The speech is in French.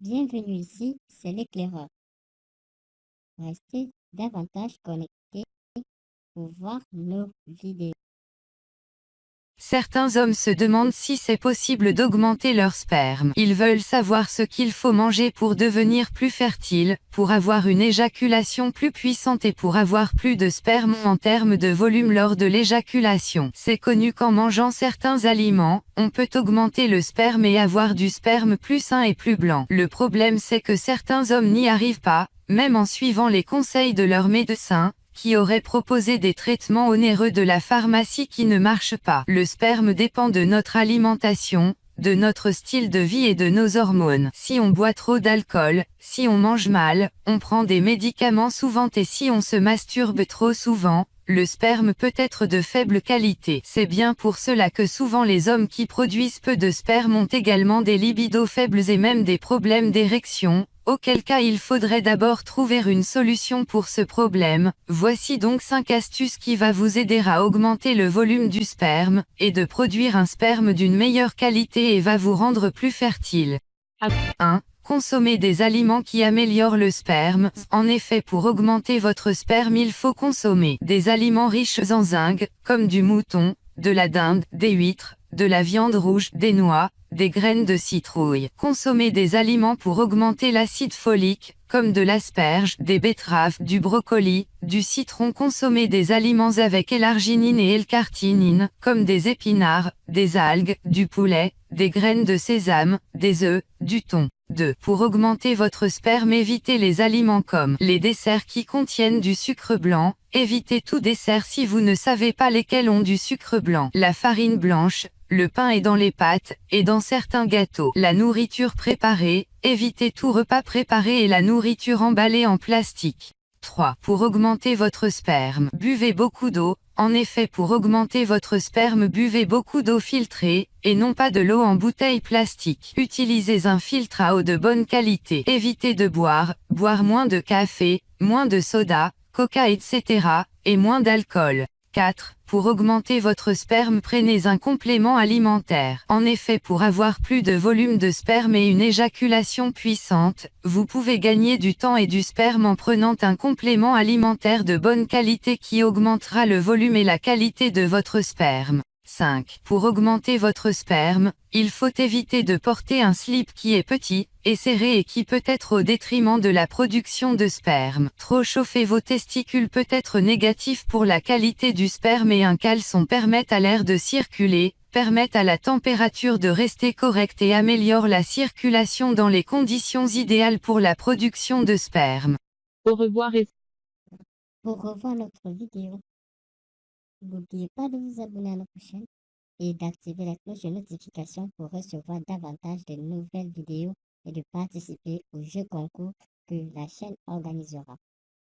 Bienvenue ici, c'est l'éclaireur. Restez davantage connectés pour voir nos vidéos. Certains hommes se demandent si c'est possible d'augmenter leur sperme. Ils veulent savoir ce qu'il faut manger pour devenir plus fertile, pour avoir une éjaculation plus puissante et pour avoir plus de sperme en termes de volume lors de l'éjaculation. C'est connu qu'en mangeant certains aliments, on peut augmenter le sperme et avoir du sperme plus sain et plus blanc. Le problème c'est que certains hommes n'y arrivent pas, même en suivant les conseils de leur médecin, qui aurait proposé des traitements onéreux de la pharmacie qui ne marchent pas. Le sperme dépend de notre alimentation, de notre style de vie et de nos hormones. Si on boit trop d'alcool, si on mange mal, on prend des médicaments souvent et si on se masturbe trop souvent, le sperme peut être de faible qualité. C'est bien pour cela que souvent les hommes qui produisent peu de sperme ont également des libidos faibles et même des problèmes d'érection, auquel cas il faudrait d'abord trouver une solution pour ce problème. Voici donc 5 astuces qui va vous aider à augmenter le volume du sperme, et de produire un sperme d'une meilleure qualité et va vous rendre plus fertile. 1. Consommer des aliments qui améliorent le sperme. En effet, pour augmenter votre sperme, il faut consommer des aliments riches en zinc, comme du mouton, de la dinde, des huîtres, de la viande rouge, des noix, des graines de citrouille. Consommer des aliments pour augmenter l'acide folique, comme de l'asperge, des betteraves, du brocoli, du citron. Consommer des aliments avec L-arginine et L-carnitine, comme des épinards, des algues, du poulet, des graines de sésame, des œufs, du thon. 2. Pour augmenter votre sperme, évitez les aliments comme les desserts qui contiennent du sucre blanc. Évitez tout dessert si vous ne savez pas lesquels ont du sucre blanc. La farine blanche, le pain est dans les pâtes, et dans certains gâteaux. La nourriture préparée, évitez tout repas préparé et la nourriture emballée en plastique. 3. Pour augmenter votre sperme, buvez beaucoup d'eau. En effet, pour augmenter votre sperme, buvez beaucoup d'eau filtrée, et non pas de l'eau en bouteille plastique. Utilisez un filtre à eau de bonne qualité. Évitez de boire moins de café, moins de soda, coca etc., et moins d'alcool. 4. Pour augmenter votre sperme, prenez un complément alimentaire. En effet, pour avoir plus de volume de sperme et une éjaculation puissante, vous pouvez gagner du temps et du sperme en prenant un complément alimentaire de bonne qualité qui augmentera le volume et la qualité de votre sperme. 5. Pour augmenter votre sperme, il faut éviter de porter un slip qui est petit et serré et qui peut être au détriment de la production de sperme. Trop chauffer vos testicules peut être négatif pour la qualité du sperme et un caleçon permet à l'air de circuler, permet à la température de rester correcte et améliore la circulation dans les conditions idéales pour la production de sperme. Au revoir et Pour revoir notre vidéo, n'oubliez pas de vous abonner à notre chaîne et d'activer la cloche de notification pour recevoir davantage de nouvelles vidéos et de participer au jeu concours que la chaîne organisera.